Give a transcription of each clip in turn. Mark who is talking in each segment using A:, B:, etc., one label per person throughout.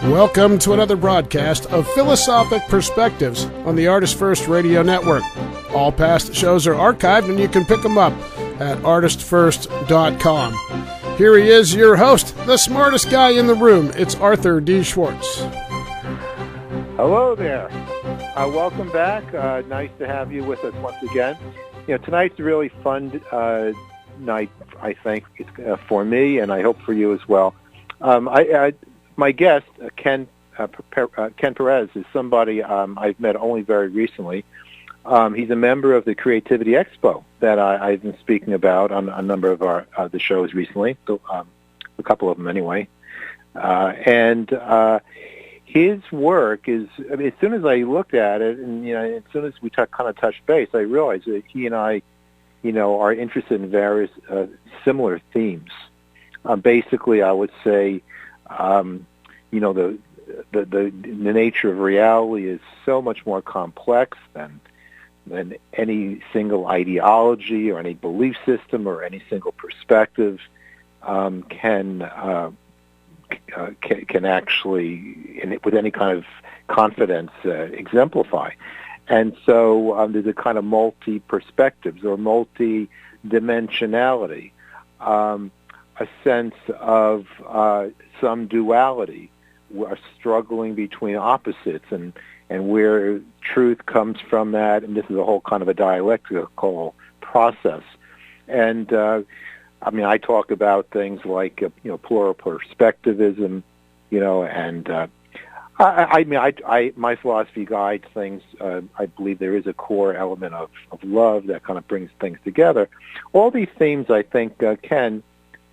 A: Welcome to another broadcast of Philosophic Perspectives on the ArtistFirst Radio Network. All past shows are archived and you can pick them up at ArtistFirst.com. Here he is, your host, the smartest guy in the room. It's Arthur D. Schwartz.
B: Hello there. Welcome back. Nice to have you with us once again. Tonight's a really fun night, I think, for me, and I hope for you as well. My guest, Ken Perez, is somebody I've met only very recently. He's a member of the Creativity Expo that I've been speaking about on a number of the shows recently, a couple of them anyway. And his work is, as soon as I looked at it, and as soon as we kind of touched base, I realized that he and I, are interested in various similar themes. Basically, I would say, the nature of reality is so much more complex than any single ideology or any belief system or any single perspective can actually, with any kind of confidence, exemplify. And so there's a kind of multi-perspectives or multi-dimensionality, a sense of some duality. We're struggling between opposites and where truth comes from that, and this is a whole kind of a dialectical process. And I talk about things like plural perspectivism, and my philosophy guides things. I believe there is a core element of love that kind of brings things together. All these themes, I think, Ken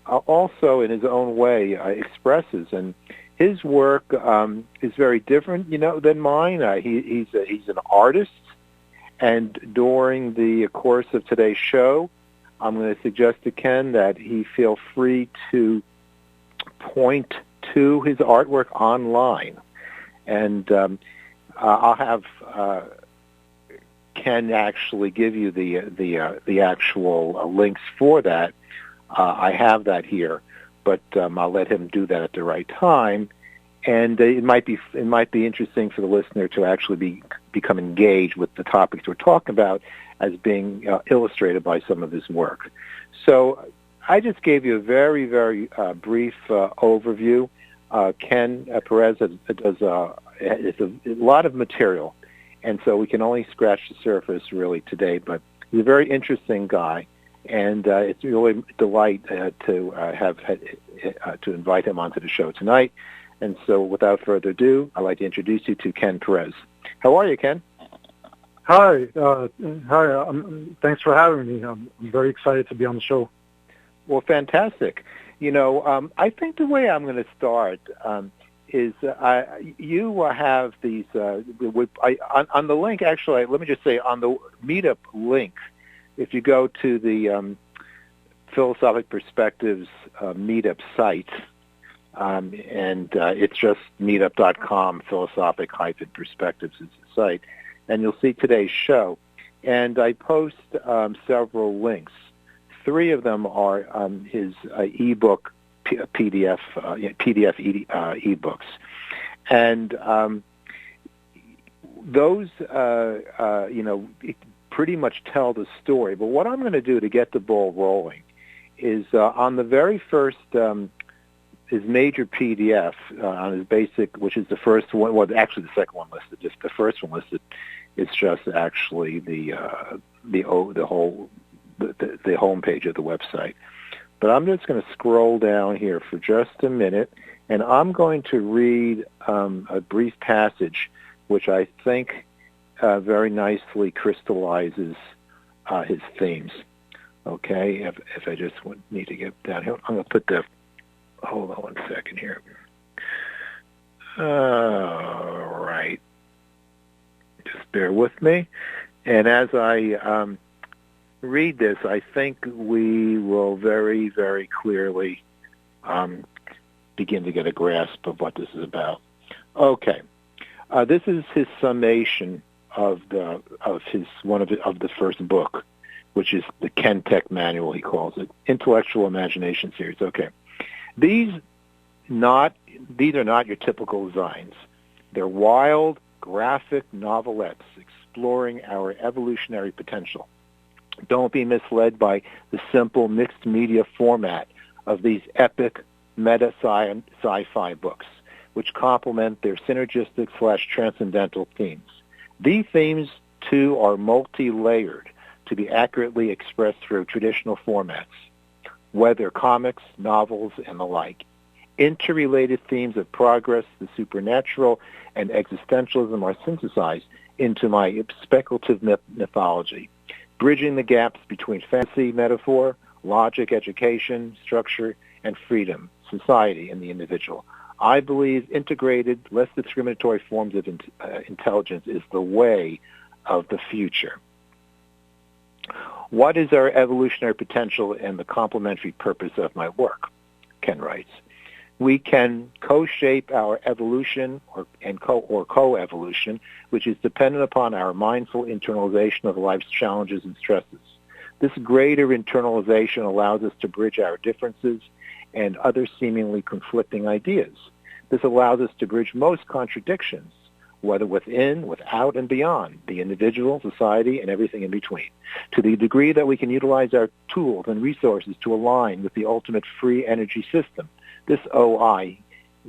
B: also in his own way expresses, and his work is very different, than mine. He's an artist, and during the course of today's show, I'm going to suggest to Ken that he feel free to point to his artwork online, and I'll have Ken actually give you the actual links for that. I have that here, but I'll let him do that at the right time. And it might be interesting for the listener to actually become engaged with the topics we're talking about as being illustrated by some of his work. So I just gave you a very, very brief overview. Ken Perez does a lot of material, and so we can only scratch the surface really today. But he's a very interesting guy. And it's really a delight to invite him onto the show tonight. And so, without further ado, I'd like to introduce you to Ken Perez. How are you, Ken?
C: Hi. Thanks for having me. I'm very excited to be on the show.
B: Well, fantastic. I think the way I'm going to start is you have these on the link. Actually, let me just say on the Meetup link. If you go to the Philosophic Perspectives Meetup site, and it's just meetup.com, philosophic-perspectives is the site, and you'll see today's show. And I post several links. 3 of them are his ebook, PDF ebooks. And those, pretty much tell the story. But what I'm going to do to get the ball rolling is on the very first, his major PDF on his basic, which is the first one, well, actually the second one listed, just the first one listed, it's just actually the home page of the website. But I'm just going to scroll down here for just a minute, and I'm going to read a brief passage, which I think very nicely crystallizes his themes. Okay, if I just need to get down here, I'm going to put hold on one second here. All right. Just bear with me. And as I read this, I think we will very, very clearly begin to get a grasp of what this is about. Okay. This is his summation of the first book, which is the Ken Tech Manual, he calls it, Intellectual Imagination Series. Okay. These these are not your typical designs. They're wild, graphic novelettes exploring our evolutionary potential. Don't be misled by the simple mixed media format of these epic meta-sci-fi books, which complement their synergistic/transcendental themes. These themes, too, are multi-layered to be accurately expressed through traditional formats, whether comics, novels, and the like. Interrelated themes of progress, the supernatural, and existentialism are synthesized into my speculative mythology, bridging the gaps between fantasy, metaphor, logic, education, structure, and freedom, society, and the individual. I believe integrated, less discriminatory forms of intelligence is the way of the future. What is our evolutionary potential and the complementary purpose of my work? Ken writes, we can co-shape our evolution or co-evolution, which is dependent upon our mindful internalization of life's challenges and stresses. This greater internalization allows us to bridge our differences and other seemingly conflicting ideas. This allows us to bridge most contradictions, whether within, without, and beyond the individual, society, and everything in between, to the degree that we can utilize our tools and resources to align with the ultimate free energy system. This OI,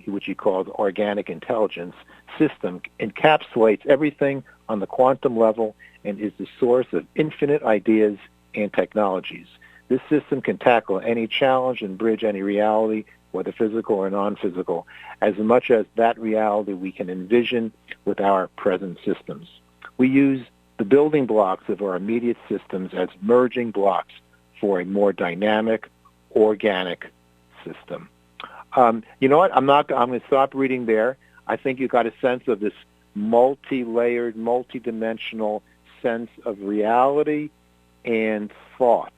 B: which he calls organic intelligence system, encapsulates everything on the quantum level and is the source of infinite ideas and technologies. This system can tackle any challenge and bridge any reality, whether physical or non-physical, as much as that reality we can envision with our present systems. We use the building blocks of our immediate systems as merging blocks for a more dynamic, organic system. You know what? I'm going to stop reading there. I think you got a sense of this multi-layered, multi-dimensional sense of reality and thought.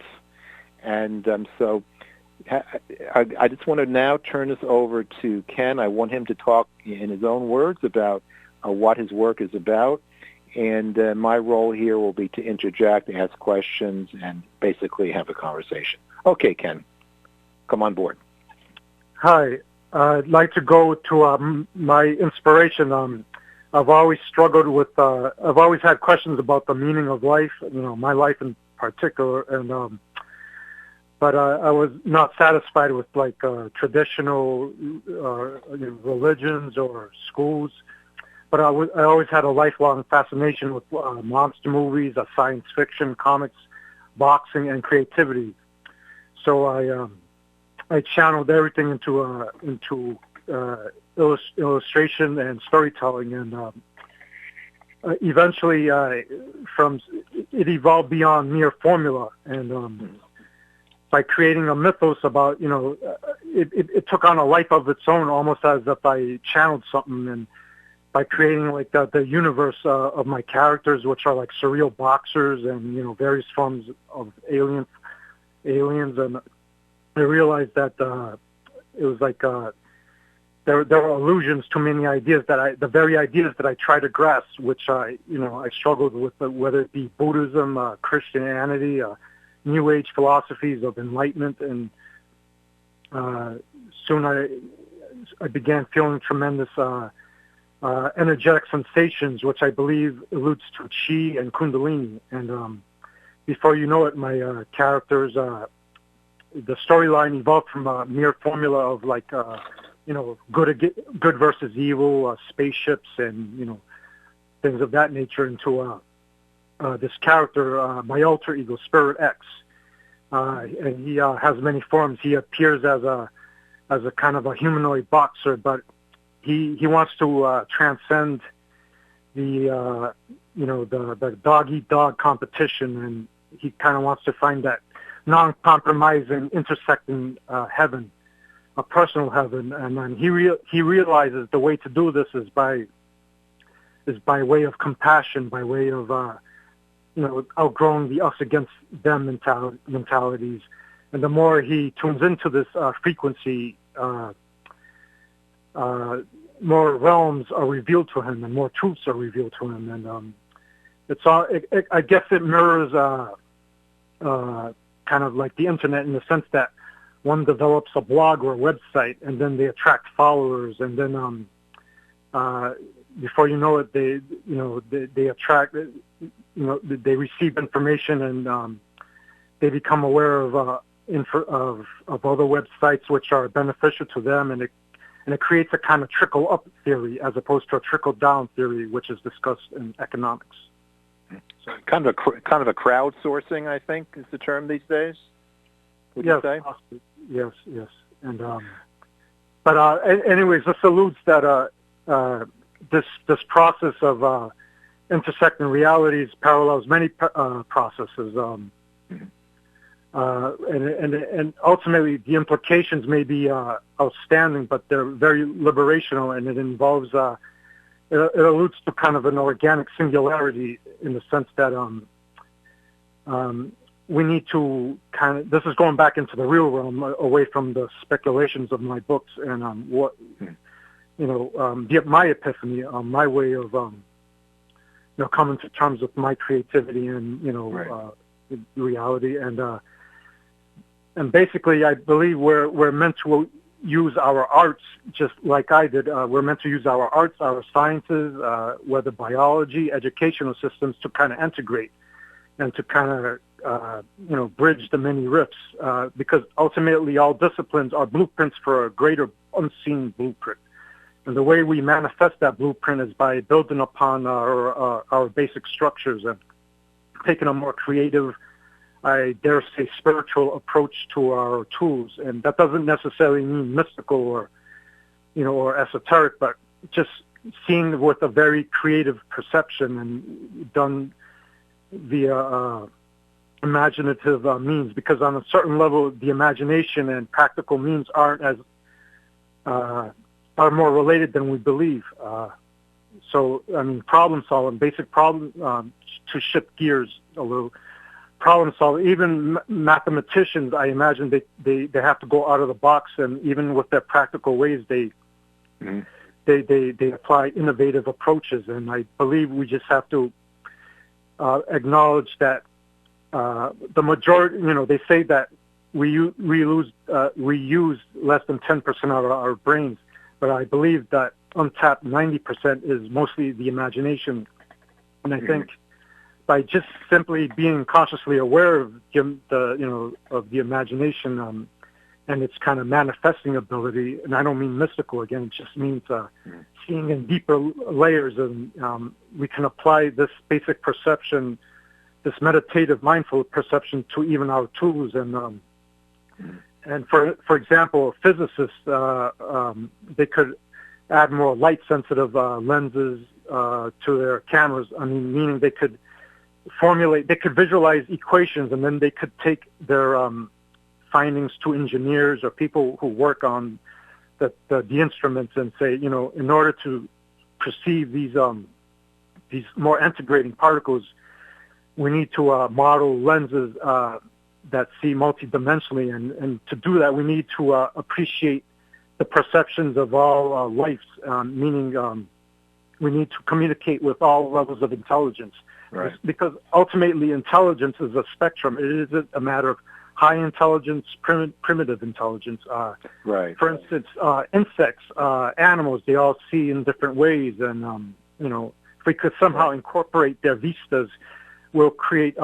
B: And so I just want to now turn this over to Ken. I want him to talk in his own words about what his work is about. And my role here will be to interject, ask questions, and basically have a conversation. Okay, Ken, come on board.
C: Hi. I'd like to go to my inspiration. I've always struggled with, I've always had questions about the meaning of life, my life in particular, and but I was not satisfied with traditional religions or schools. But I always had a lifelong fascination with monster movies, science fiction, comics, boxing, and creativity. So I channeled everything into illustration and storytelling, and eventually it evolved beyond mere formula, and by creating a mythos about, it took on a life of its own, almost as if I channeled something, and by creating the universe of my characters, which are like surreal boxers and various forms of aliens, and I realized that it was there were allusions to many ideas the very ideas that I try to grasp, which I struggled with, whether it be Buddhism, Christianity, New Age philosophies of enlightenment, and soon I began feeling tremendous energetic sensations, which I believe alludes to chi and kundalini. And before you know it, my characters, the storyline evolved from a mere formula of good versus evil, spaceships, and things of that nature into this character, my alter ego, Spirit X, and he has many forms. He appears as a kind of a humanoid boxer, but he wants to transcend the dog eat dog competition, and he kind of wants to find that non-compromising, intersecting heaven, a personal heaven, and then he realizes the way to do this is by way of compassion, by way of outgrowing the us against them mentalities, and the more he tunes into this frequency, more realms are revealed to him, and more truths are revealed to him, and I guess it mirrors kind of like the internet, in the sense that one develops a blog or a website, and then they attract followers, and then before you know it, they attract, they receive information, and they become aware of other websites which are beneficial to them, and it creates a kind of trickle up theory as opposed to a trickle down theory, which is discussed in economics.
B: So kind of a crowdsourcing, I think, is the term these days. Would you say?
C: Possibly. Yes. And anyways, this alludes that this process of intersecting realities parallels many processes, and ultimately the implications may be outstanding, but they're very liberational, and it involves it alludes to kind of an organic singularity in the sense that we need to kind of, this is going back into the real realm, away from the speculations of my books, and my epiphany, my way of coming to terms with my creativity and reality, and basically I believe we're meant to use our arts just like I did. We're meant to use our arts, our sciences, whether biology, educational systems, to kind of integrate and to kind of bridge the many rifts, because ultimately all disciplines are blueprints for a greater unseen blueprint. And the way we manifest that blueprint is by building upon our basic structures and taking a more creative, I dare say, spiritual approach to our tools. And that doesn't necessarily mean mystical or esoteric, but just seeing with a very creative perception and done via imaginative means, because on a certain level, the imagination and practical means aren't as are more related than we believe. So, I mean, problem solving, basic problem, to shift gears a little, problem solving, even mathematicians, I imagine they have to go out of the box, and even with their practical ways, they apply innovative approaches. And I believe we just have to acknowledge that the majority, they say that we use less than 10% of our brains, but I believe that untapped 90% is mostly the imagination. And I think by just simply being consciously aware of the imagination and its kind of manifesting ability, and I don't mean mystical again, it just means seeing in deeper layers, and we can apply this basic perception, this meditative, mindful perception, to even our tools. And for example, physicists, they could add more light-sensitive lenses to their cameras. I mean, meaning they could visualize equations, and then they could take their findings to engineers or people who work on the instruments and say, in order to perceive these more integrating particles, we need to model lenses that see multidimensionally, and to do that, we need to appreciate the perceptions of all life, meaning we need to communicate with all levels of intelligence.
B: Right.
C: Because ultimately intelligence is a spectrum. It isn't a matter of high intelligence, primitive intelligence.
B: Right.
C: For instance, insects, animals, they all see in different ways. And, if we could somehow incorporate their vistas, we'll create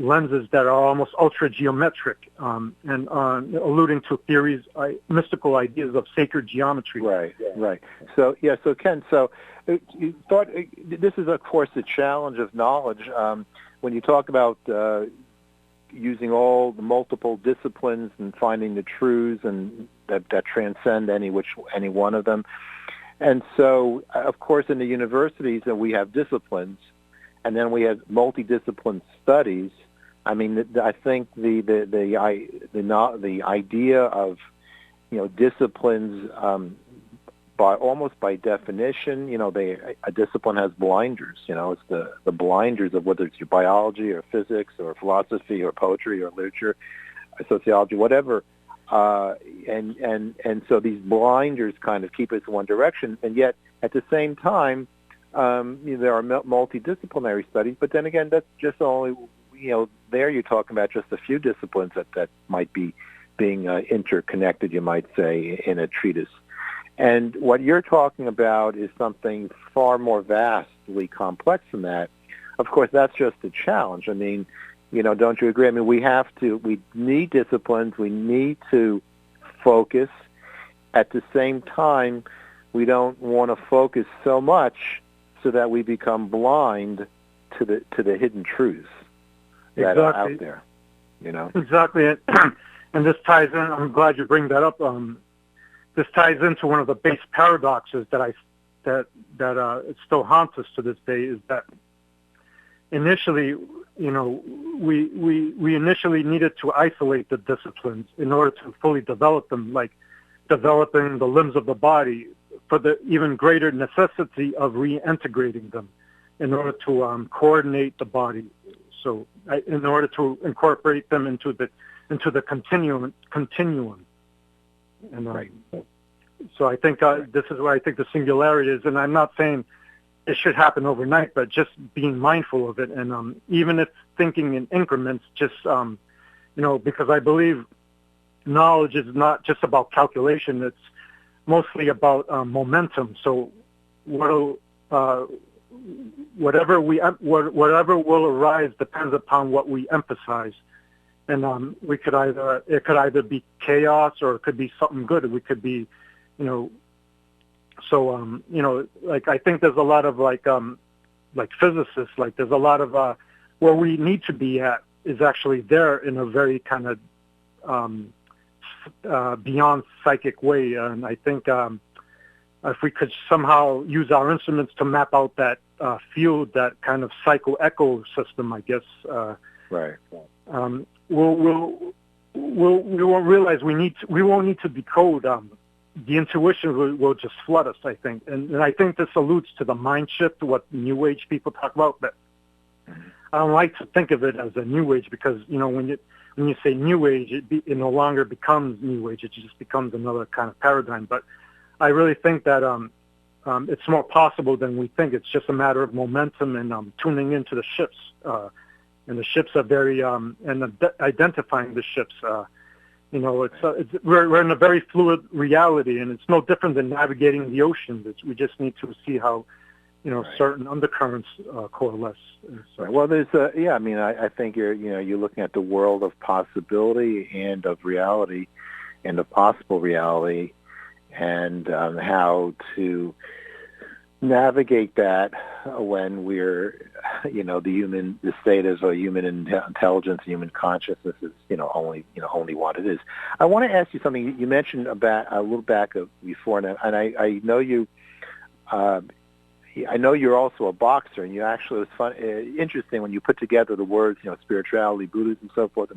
C: lenses that are almost ultra-geometric, and alluding to theories, mystical ideas of sacred geometry.
B: Right, right. So Ken, you thought this is, of course, the challenge of knowledge. When you talk about using all the multiple disciplines and finding the truths and that transcend any one of them. And so, of course, in the universities, we have disciplines, and then we have multidiscipline studies. I mean, I think the idea of disciplines, by definition, a discipline has blinders. It's the blinders of whether it's your biology or physics or philosophy or poetry or literature, or sociology, whatever. And so these blinders kind of keep us in one direction, and yet at the same time, there are multidisciplinary studies. But then again, that's just only there you're talking about just a few disciplines that might be being interconnected, you might say, in a treatise. And what you're talking about is something far more vastly complex than that. Of course, that's just a challenge. I mean, don't you agree? I mean, we need disciplines. We need to focus. At the same time, we don't want to focus so much so that we become blind to the hidden truths that are out there.
C: Exactly. And this ties in. I'm glad you bring that up. This ties into one of the base paradoxes that it still haunts us to this day, is that initially, we initially needed to isolate the disciplines in order to fully develop them, like developing the limbs of the body, for the even greater necessity of reintegrating them in order to coordinate the body. So, in order to incorporate them into the continuum. And
B: right.
C: So I think this is where I think the singularity is, and I'm not saying it should happen overnight, but just being mindful of it, and even if thinking in increments, just because I believe knowledge is not just about calculation; it's mostly about momentum. So whatever will arise depends upon what we emphasize. And it could either be chaos or it could be something good. We could be, like I think there's a lot of like physicists, like there's a lot of where we need to be at is actually there in a very kind of beyond psychic way. And I think if we could somehow use our instruments to map out that field, that kind of psycho-echo system, I guess.
B: Right.
C: We won't realize we won't need to decode. The intuition will just flood us, I think, and I think this alludes to the mind shift, what New Age people talk about. But I don't like to think of it as a New Age, because when you say New Age, it no longer becomes New Age; it just becomes another kind of paradigm. But I really think that it's more possible than we think. It's just a matter of momentum and tuning into the shifts. And the ships are very, identifying the ships. We're in a very fluid reality, and it's no different than navigating the ocean. We just need to see how, right. certain undercurrents coalesce. So.
B: Right. Well, there's, I think you're looking at the world of possibility and of reality, and of possible reality, and how to navigate that when we're, the state of human intelligence, human consciousness is, only what it is. I want to ask you something. You mentioned about a little back before, and I know you. I know you're also a boxer, and you actually, it was interesting when you put together the words, spirituality, Buddhism, and so forth,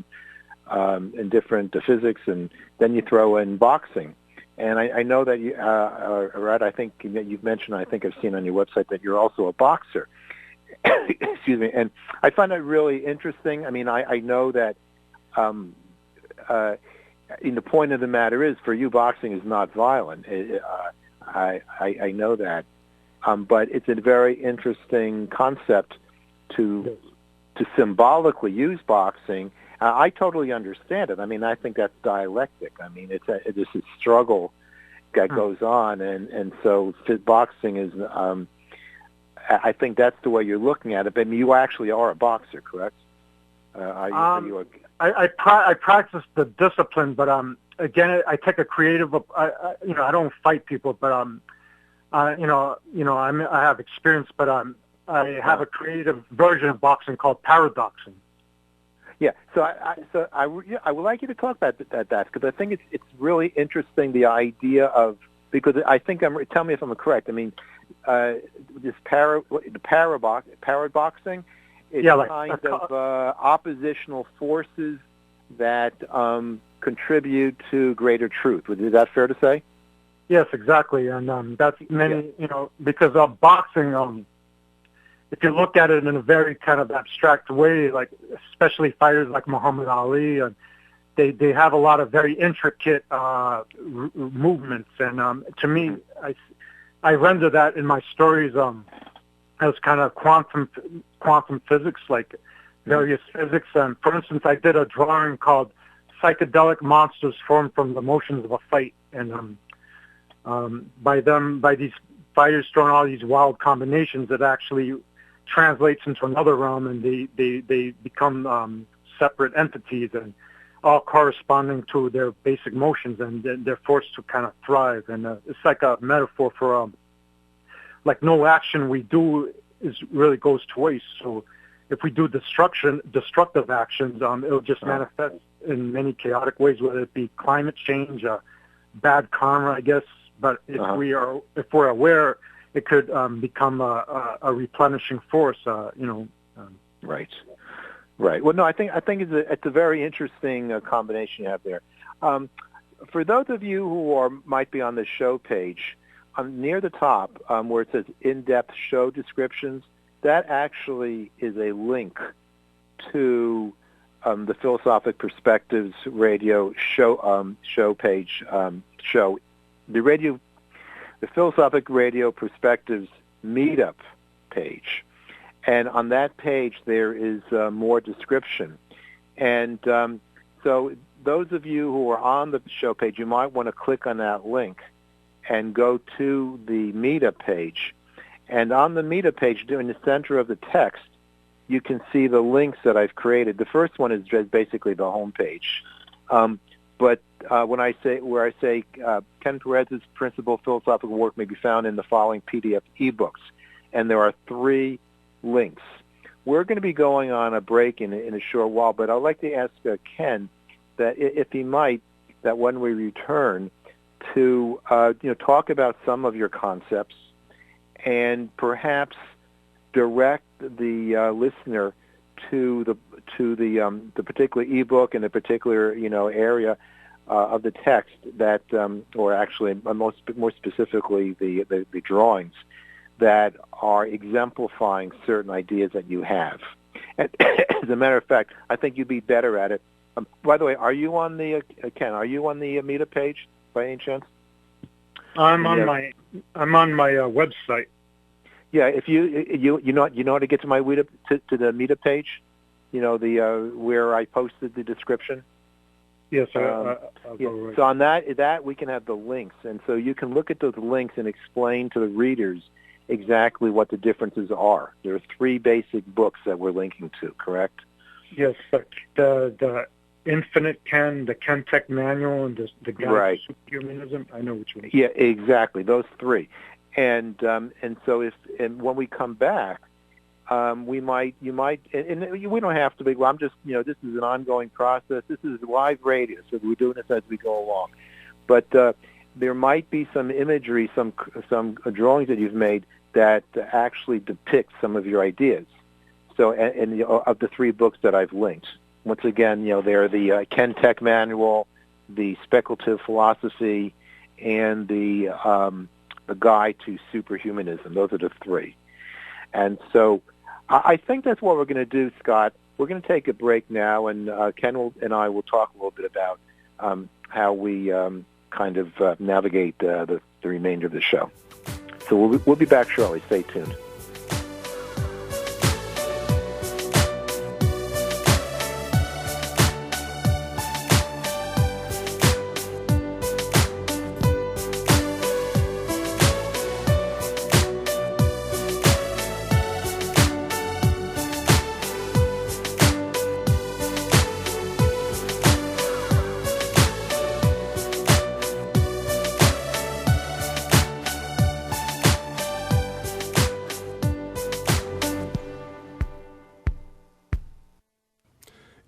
B: and different physics, and then you throw in boxing. And I know that you, Rod, I think you've mentioned, I think I've seen on your website that you're also a boxer. Excuse me. And I find that really interesting. I mean, I know that the point of the matter is, for you, boxing is not violent. I know that. But it's a very interesting concept to symbolically use boxing. I totally understand it. I mean, I think that's dialectic. I mean, it's a struggle that goes on, and so boxing is. I think that's the way you're looking at it. But you actually are a boxer, correct?
C: I practice the discipline, but again, I take a creative. I don't fight people, but I have experience, but I have a creative version of boxing called paradoxing.
B: Yeah, so I would like you to talk about that because I think it's really interesting, the idea of, because I think tell me if I'm correct. I mean, this paraboxing is kind of oppositional forces that contribute to greater truth. Is that fair to say?
C: Yes, exactly, and that's many. Because of boxing. If you look at it in a very kind of abstract way, like especially fighters like Muhammad Ali, they have a lot of very intricate movements, and to me, I render that in my stories as kind of quantum physics, like various physics. And for instance, I did a drawing called psychedelic monsters formed from the motions of a fight, and by these fighters throwing all these wild combinations, it actually translates into another realm, and they become separate entities, and all corresponding to their basic motions, and they're forced to kind of thrive. And it's like a metaphor for like no action we do really goes to waste. So if we do destructive actions, it'll just manifest in many chaotic ways, whether it be climate change, bad karma, I guess. But if we're aware, it could become a replenishing force.
B: Right. Right. Well, no, I think it's a very interesting combination you have there. For those of you who might be on the show page, near the top where it says in-depth show descriptions, that actually is a link to the Philosophic Perspectives radio show page. The Philosophic Radio Perspectives meetup page. And on that page, there is more description. And so those of you who are on the show page, you might want to click on that link and go to the meetup page. And on the meetup page, in the center of the text, you can see the links that I've created. The first one is just basically the home page. But when I say Ken Perez's principal philosophical work may be found in the following PDF ebooks, and there are 3 links. We're going to be going on a break in a short while, but I'd like to ask Ken that if he might, that when we return, to talk about some of your concepts and perhaps direct the listener to the particular ebook and the particular area of the text that, or actually more specifically the drawings that are exemplifying certain ideas that you have. And as a matter of fact, I think you'd be better at it. By the way, are you on the Ken? Are you on the meetup page by any chance?
C: I'm on my website.
B: Yeah, if you know how to get to my to the meetup page, where I posted the description.
C: Yes, I'll go right.
B: So on that we can have the links, and so you can look at those links and explain to the readers exactly what the differences are. There are 3 basic books that we're linking to, correct?
C: Yes, the Infinite Ken, the Ken Tech Manual, and the Guide to Superhumanism. I know which one.
B: Yeah, exactly. Those 3, and so when we come back, you might, and we don't have to be. Well, I'm just, this is an ongoing process. This is live radio, so we're doing this as we go along. But there might be some imagery, some drawings that you've made that actually depict some of your ideas. So, and of the 3 books that I've linked, once again, they're the Ken Tech Manual, the Speculative Philosophy, and the Guide to Superhumanism. Those are the 3. And so I think that's what we're going to do, Scott. We're going to take a break now, and Ken and I will talk a little bit about how we kind of navigate the remainder of the show. So we'll be back shortly. Stay tuned.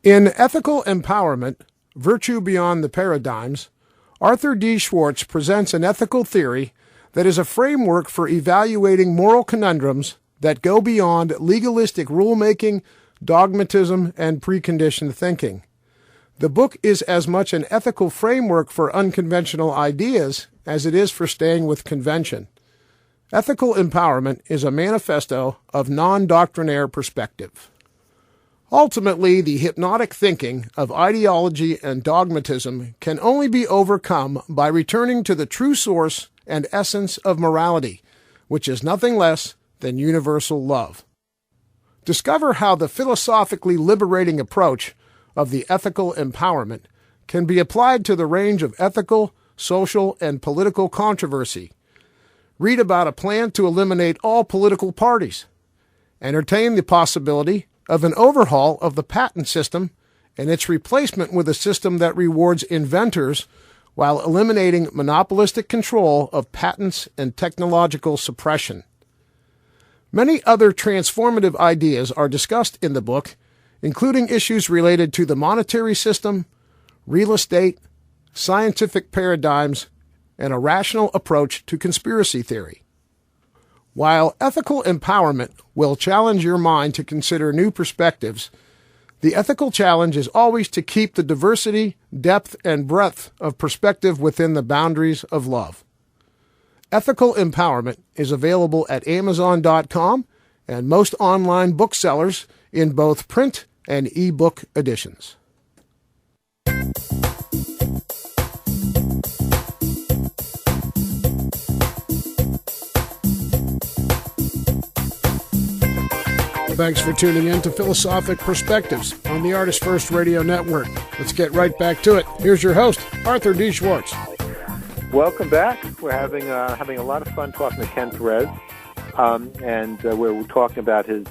A: In Ethical Empowerment, Virtue Beyond the Paradigms, Arthur D. Schwartz presents an ethical theory that is a framework for evaluating moral conundrums that go beyond legalistic rulemaking, dogmatism, and preconditioned thinking. The book is as much an ethical framework for unconventional ideas as it is for staying with convention. Ethical Empowerment is a manifesto of non-doctrinaire perspective. Ultimately, the hypnotic thinking of ideology and dogmatism can only be overcome by returning to the true source and essence of morality, which is nothing less than universal love. Discover how the philosophically liberating approach of the ethical empowerment can be applied to the range of ethical, social, and political controversy. Read about a plan to eliminate all political parties. Entertain the possibility of an overhaul of the patent system and its replacement with a system that rewards inventors while eliminating monopolistic control of patents and technological suppression. Many other transformative ideas are discussed in the book, including issues related to the monetary system, real estate, scientific paradigms, and a rational approach to conspiracy theory. While ethical empowerment will challenge your mind to consider new perspectives, the ethical challenge is always to keep the diversity, depth, and breadth of perspective within the boundaries of love. Ethical Empowerment is available at Amazon.com and most online booksellers in both print and e-book editions. Thanks for tuning in to Philosophic Perspectives on the ArtistFirst Radio Network. Let's get right back to it. Here's your host, Arthur D. Schwartz.
B: Welcome back. We're having a lot of fun talking to Ken Perez, and we're talking about his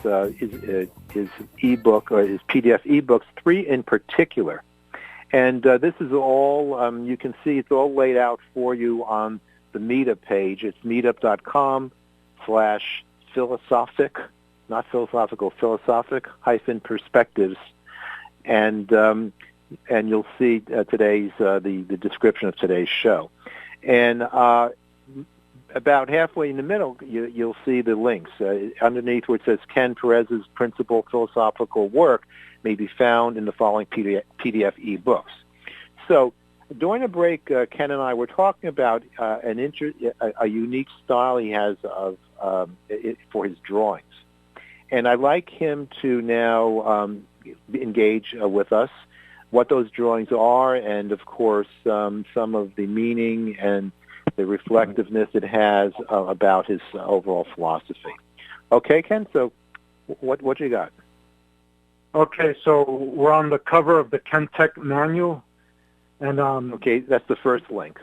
B: ebook, or his PDF ebooks, 3 in particular. And this is all, you can see it's all laid out for you on the Meetup page. It's meetup.com/philosophic, not philosophical, philosophic-perspectives. And you'll see today's, the description of today's show. And about halfway in the middle, you'll see the links. Underneath where it says Ken Perez's principal philosophical work may be found in the following PDF ebooks. So during the break, Ken and I were talking about a unique style he has for his drawings. And I'd like him to now engage with us what those drawings are, and of course some of the meaning and the reflectiveness it has about his overall philosophy. Okay, Ken. So, what you got?
C: Okay, so we're on the cover of the Ken Tech manual, and
B: okay, that's the first link.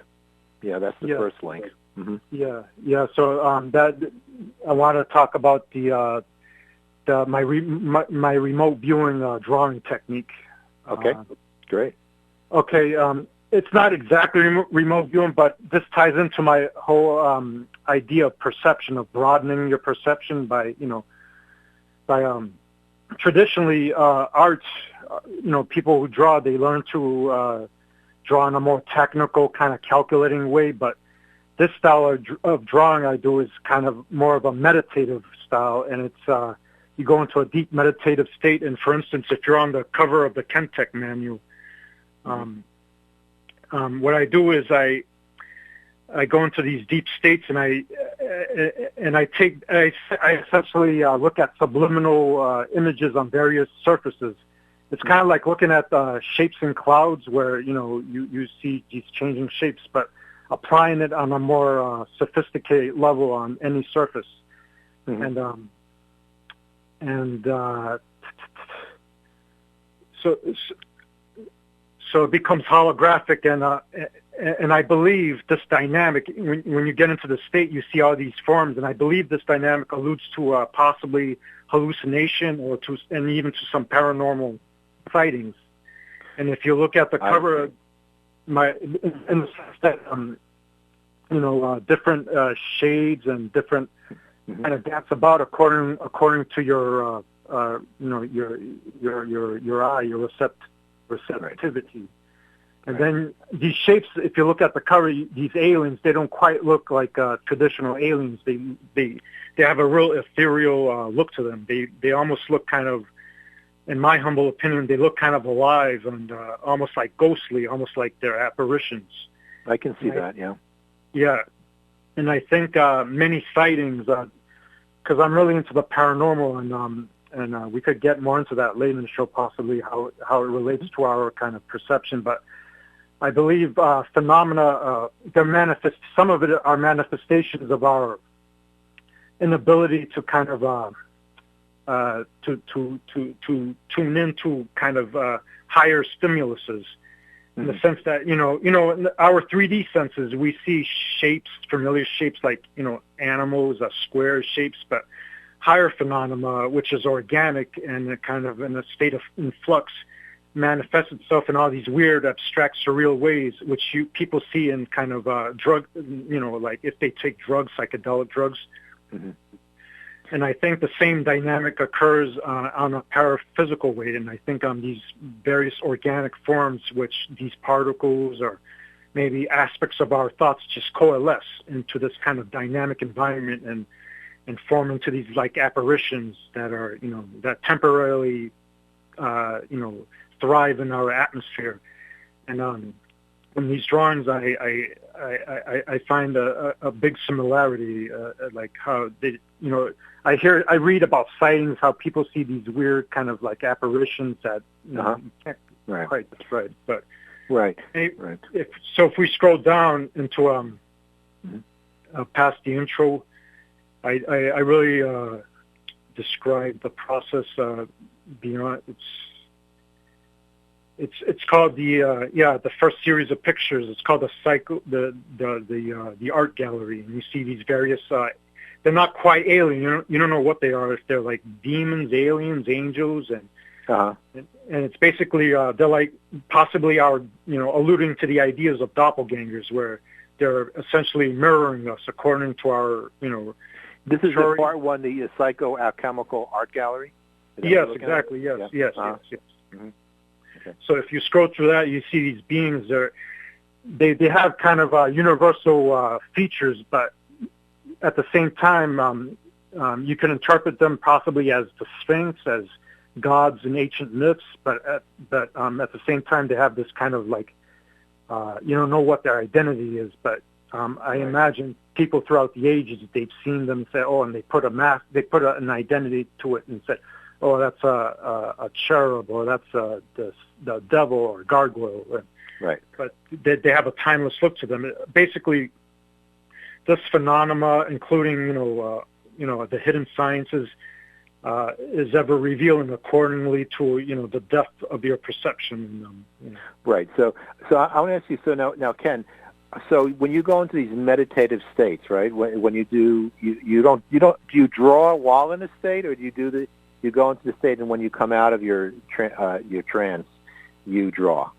B: Yeah, that's the first link. Mm-hmm.
C: Yeah. So that I want to talk about my remote viewing drawing technique.
B: Okay, great.
C: Okay, it's not exactly remote viewing, but this ties into my whole idea of perception, of broadening your perception by traditionally art. People who draw, they learn to draw in a more technical, kind of calculating way. But this style of drawing I do is kind of more of a meditative style, and it's you go into a deep meditative state. And for instance, if you're on the cover of the Ken Tech manual, what I do is I go into these deep states, and I essentially look at subliminal images on various surfaces. It's kind of like looking at shapes in clouds, where you see these changing shapes, but applying it on a more sophisticated level on any surface. Mm-hmm. So it becomes holographic, and I believe this dynamic, when you get into the state, you see all these forms, and I believe this dynamic alludes to possibly hallucination and even to some paranormal sightings. And if you look at the cover, in the sense that different shades and different kind of dance about according to your eye, your receptivity. And then these shapes, if you look at the cover, these aliens, they don't quite look like traditional aliens. They have a real ethereal look to them. They almost look kind of, in my humble opinion, they look kind of alive and almost like ghostly, almost like they're apparitions.
B: I can see that, yeah.
C: Yeah. And I think many sightings, because I'm really into the paranormal, and we could get more into that later in the show, possibly how it relates to our kind of perception. But I believe phenomena, some of it are manifestations of our inability to kind of to tune into kind of higher stimuluses. in the sense that, in our 3D senses, we see shapes, familiar shapes like, animals, square shapes, but higher phenomena, which is organic and kind of in a state of flux, manifests itself in all these weird, abstract, surreal ways, which people see in kind of drug, like if they take drugs, psychedelic drugs.
B: Mm-hmm.
C: And I think the same dynamic occurs on a paraphysical way, and I think on these various organic forms, which these particles or maybe aspects of our thoughts just coalesce into this kind of dynamic environment and form into these like apparitions that are, that temporarily, thrive in our atmosphere. And in these drawings, I find a big similarity, like how they, I read about sightings, how people see these weird kind of like apparitions that you can't quite describe. But if we scroll down into past the intro, I really describe the process beyond. It's called the first series of pictures. It's called the art gallery, and you see these various. They're not quite alien. You don't know what they are. If they're like demons, aliens, angels, and it's basically they're like possibly our alluding to the ideas of doppelgangers, where they're essentially mirroring us according to our
B: This is the part one, the psycho-alchemical art gallery.
C: Yes, exactly. Yes.
B: Mm-hmm. Okay.
C: So if you scroll through that, you see these beings. They have kind of universal features, but at the same time, you can interpret them possibly as the Sphinx, as gods in ancient myths. But at the same time, they have this kind of like you don't know what their identity is. But I imagine people throughout the ages, they've seen them say, and they put a mask, they put an identity to it, and said, that's a cherub, or that's the devil or gargoyle.
B: Right.
C: But they have a timeless look to them. Basically, this phenomena, including the hidden sciences, is ever revealing accordingly to the depth of your perception.
B: Right. So I want to ask you. So now, Ken. So when you go into these meditative states, right? When you do, do you draw while in a state, or do you go into the state and when you come out of your trance, you draw,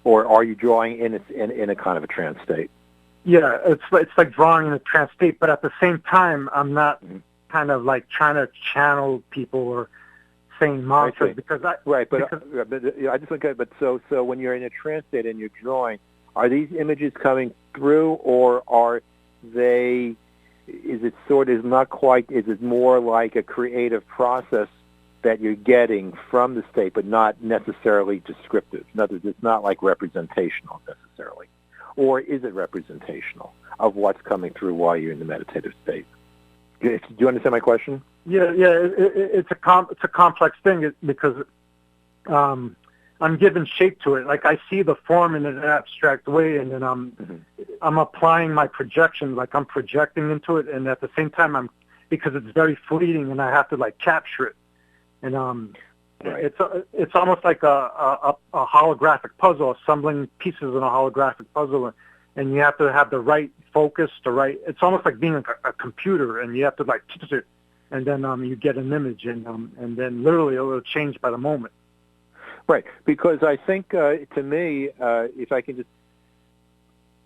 B: or are you drawing in a kind of a trance state?
C: Yeah, it's like drawing in a trance state, but at the same time, I'm not kind of like trying to channel people or saying mantras because I just look at it. But so when you're in a trance state and you're drawing, are these images coming through, or are they? Is it sort of not quite? Is it more like a creative process that you're getting from the state, but not necessarily descriptive? In other words, it's not like representational necessarily, or is it representational of what's coming through while you're in the meditative state? Do you understand my question? Yeah. It's a complex thing because I'm giving shape to it. Like I see the form in an abstract way, and then I'm applying my projection. Like I'm projecting into it, and at the same time, because it's very fleeting, and I have to like capture it. And it's almost like a holographic puzzle, assembling pieces in a holographic puzzle, and you have to have the right focus, it's almost like being a computer, and you have to like touch it, and then you get an image, and then literally it will change by the moment.
B: Right, because I think to me, if I can just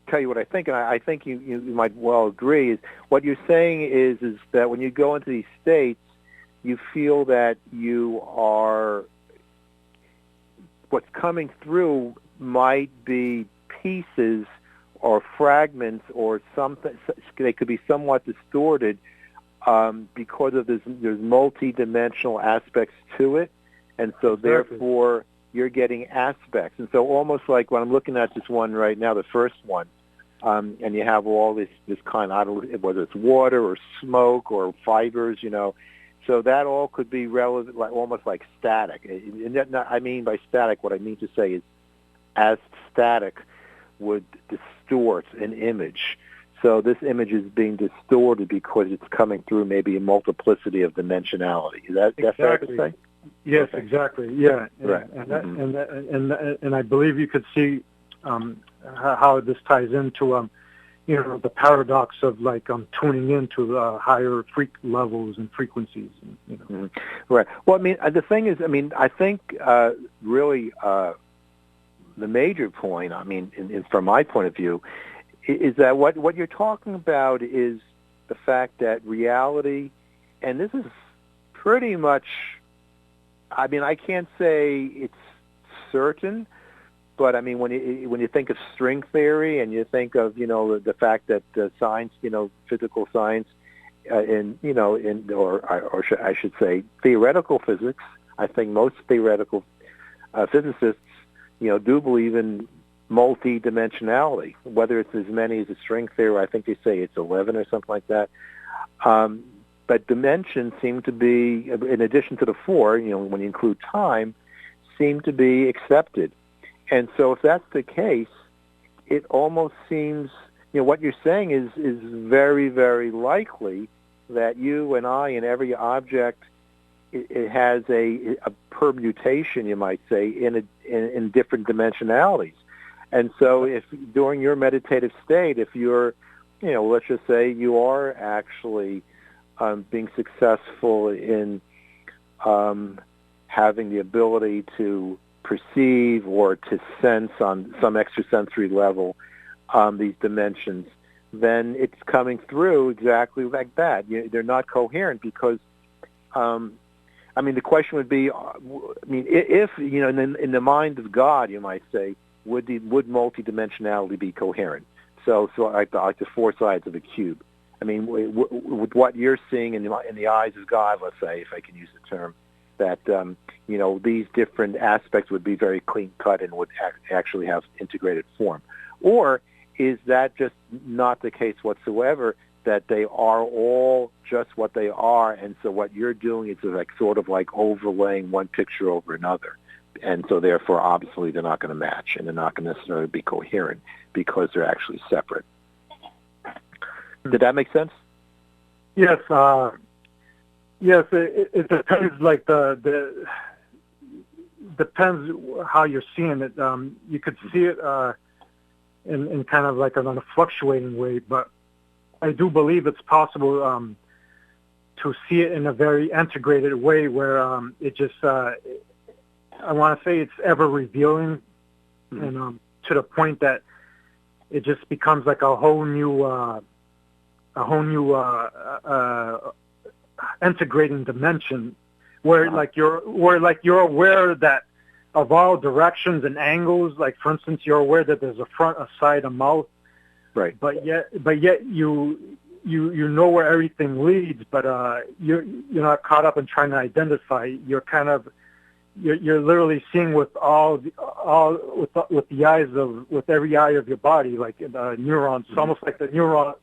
B: tell you what I think, and I think you might well agree, is what you're saying is that when you go into these states, you feel that what's coming through might be pieces or fragments or something. They could be somewhat distorted because of there's multi-dimensional aspects to it, and so therefore you're getting aspects. And so almost like when I'm looking at this one right now, the first one, and you have all this kind of, whether it's water or smoke or fibers, so that all could be relevant, like almost like static. And I mean by static, what I mean to say is as static would distort an image. So this image is being distorted because it's coming through maybe a multiplicity of dimensionality. Is that fair to say?
C: Yes, exactly. Yeah,
B: right.
C: And I believe you could see how this ties into the paradox of tuning into higher levels and frequencies.
B: Right. Well, the thing is, I think really the major point, from my point of view, is that what you're talking about is the fact that reality, and this is pretty much, I can't say it's certain, but when you think of string theory and you think of the fact that science, physical science, I should say theoretical physics, I think most theoretical physicists do believe in multi-dimensionality, whether it's as many as a string theory. I think they say it's 11 or something like that. But dimensions seem to be, in addition to the 4, when you include time, seem to be accepted. And so if that's the case, it almost seems, what you're saying is very, very likely that you and I and every object, it has a permutation, you might say, in different dimensionalities. And so if during your meditative state, if you're, let's just say you are actually being successful in having the ability to perceive or to sense on some extrasensory level these dimensions, then it's coming through exactly like that. They're not coherent because, the question would be, if, in the mind of God, you might say, would multidimensionality be coherent? So like the 4 sides of a cube. With what you're seeing in the eyes of God, let's say, if I can use the term, that these different aspects would be very clean-cut and would actually have integrated form. Or is that just not the case whatsoever, that they are all just what they are, and so what you're doing is sort of like overlaying one picture over another, and so therefore obviously they're not going to match and they're not going to necessarily be coherent because they're actually separate. Did that make sense?
C: Yes. Yes, it depends. Depends how you're seeing it. You could see it in kind of like on a fluctuating way, but I do believe it's possible to see it in a very integrated way where it just, I want to say it's ever revealing, and to the point that it just becomes like a whole new integrating dimension where you're aware that of all directions and angles, like for instance you're aware that there's a front, a side, a mouth,
B: right,
C: but yet you know where everything leads, but you're not caught up in trying to identify. You're kind of you're literally seeing with with the eyes with every eye of your body, like neurons. It's almost like the neuron.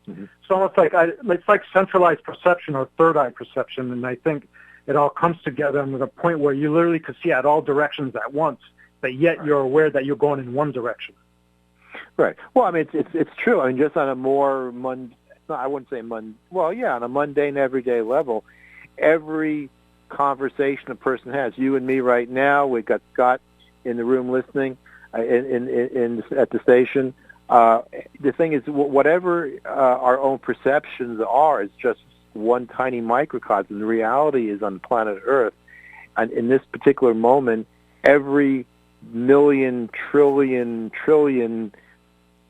C: It's almost like it's like centralized perception or third eye perception, and I think it all comes together to the point where you literally could see at all directions at once, but yet you're aware that you're going in one direction.
B: Right. Well, it's true. Just on a more on a mundane everyday level, every conversation a person has, you and me right now, we got Scott in the room listening at the station. The thing is, whatever our own perceptions are is just one tiny microcosm. The reality is on planet Earth, and in this particular moment, every million, trillion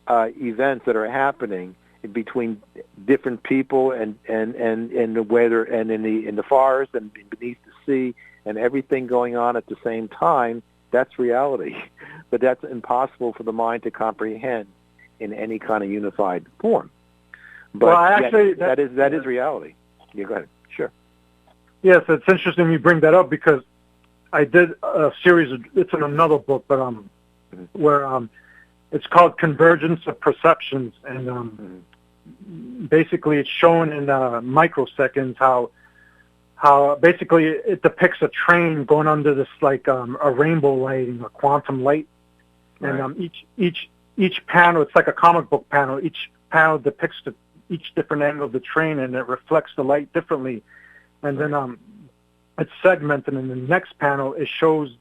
B: events that are happening between different people and the weather and in the forest and beneath the sea and everything going on at the same time, that's reality. But that's impossible for the mind to comprehend in any kind of unified form. But that is reality. Yeah, go ahead. Sure.
C: Yes, it's interesting you bring that up because I did a series of, it's in another book, but where it's called Convergence of Perceptions, and basically it's shown in microseconds how basically it depicts a train going under this like a rainbow lighting, a quantum light, and each panel, it's like a comic book panel. Each panel depicts each different angle of the train, and it reflects the light differently. And then it's segmented, and in the next panel it shows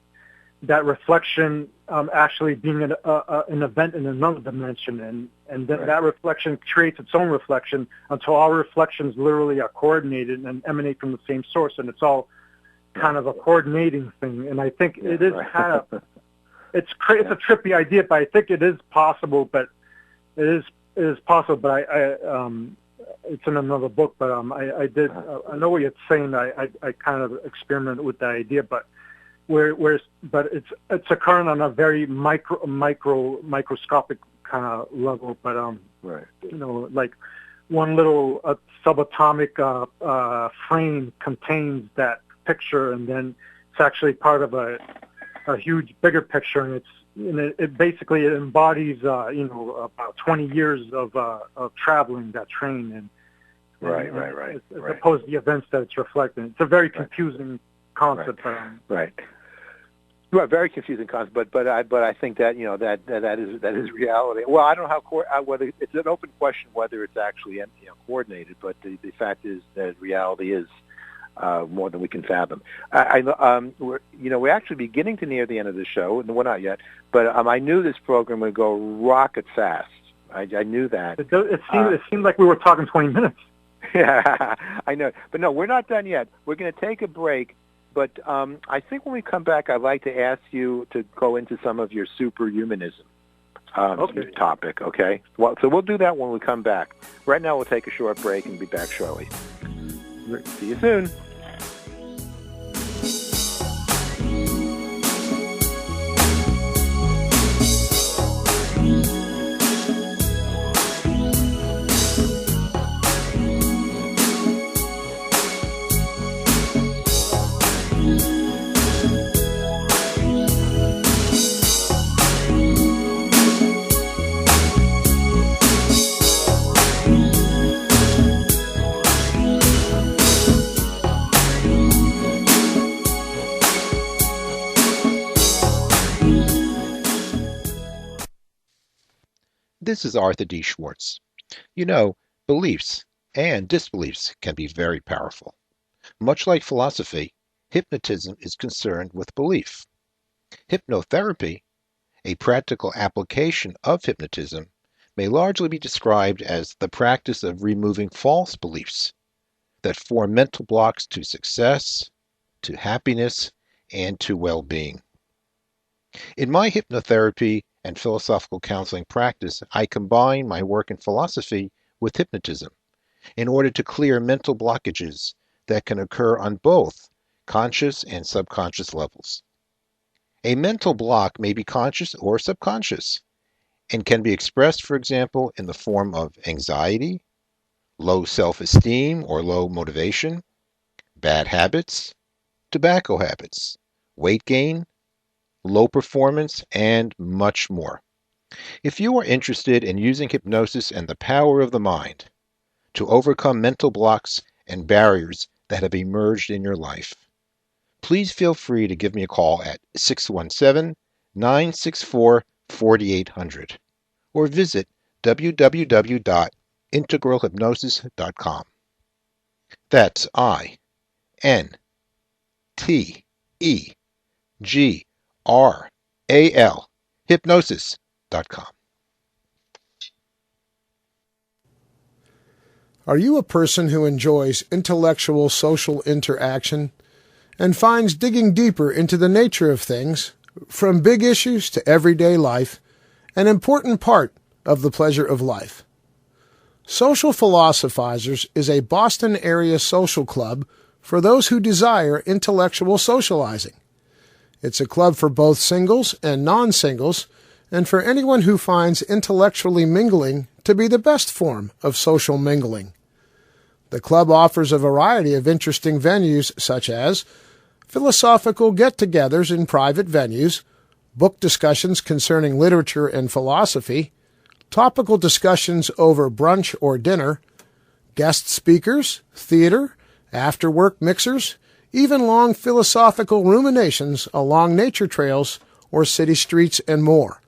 C: that reflection actually being an event in another dimension, and then that reflection creates its own reflection until all reflections literally are coordinated and emanate from the same source, and it's all kind of a coordinating thing. And I think it is kind of it's a trippy idea, but I think it is possible. But it is possible. But I it's in another book. But I did I know what you're saying. I kind of experimented with the idea, but but it's occurring on a very microscopic kind of level. But you know, like one little subatomic frame contains that picture, and then it's actually part of a huge bigger picture, and it basically embodies about 20 years of traveling that train, and
B: right.
C: As opposed to the events that it's reflecting. It's a very confusing concept.
B: Right. Well, very confusing concept, but I think that that is reality. Well, I don't know how whether it's an open question whether it's actually coordinated, but the fact is that reality is more than we can fathom. We're actually beginning to near the end of the show, and we're not yet. But I knew this program would go rocket fast. I knew that.
C: It seemed like we were talking 20 minutes.
B: Yeah, I know. But no, we're not done yet. We're going to take a break. But I think when we come back, I'd like to ask you to go into some of your superhumanism topic, okay? Well, so we'll do that when we come back. Right now, we'll take a short break and be back shortly. See you soon.
D: This is Arthur D. Schwartz. You know, beliefs and disbeliefs can be very powerful. Much like philosophy, hypnotism is concerned with belief. Hypnotherapy, a practical application of hypnotism, may largely be described as the practice of removing false beliefs that form mental blocks to success, to happiness, and to well-being. In my hypnotherapy and philosophical counseling practice, I combine my work in philosophy with hypnotism in order to clear mental blockages that can occur on both conscious and subconscious levels. A mental block may be conscious or subconscious and can be expressed, for example, in the form of anxiety, low self-esteem or low motivation, bad habits, tobacco habits, weight gain, low performance, and much more. If you are interested in using hypnosis and the power of the mind to overcome mental blocks and barriers that have emerged in your life, please feel free to give me a call at 617-964-4800 or visit www.integralhypnosis.com. That's INTEGRAL, hypnosis.com.
A: Are you a person who enjoys intellectual social interaction and finds digging deeper into the nature of things, from big issues to everyday life, an important part of the pleasure of life? Social Philosophizers is a Boston area social club for those who desire intellectual socializing. It's a club for both singles and non-singles, and for anyone who finds intellectually mingling to be the best form of social mingling. The club offers a variety of interesting venues such as philosophical get-togethers in private venues, book discussions concerning literature and philosophy, topical discussions over brunch or dinner, guest speakers, theater, after-work mixers, even long philosophical ruminations along nature trails or city streets, and more.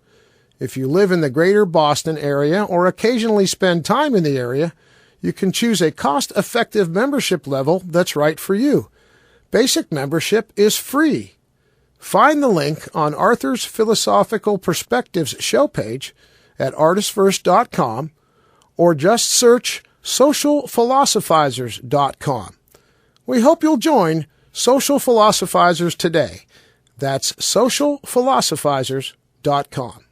A: If you live in the greater Boston area or occasionally spend time in the area, you can choose a cost-effective membership level that's right for you. Basic membership is free. Find the link on Arthur's Philosophical Perspectives show page at ArtistFirst.com or just search socialphilosophizers.com. We hope you'll join Social Philosophizers today. That's socialphilosophizers.com.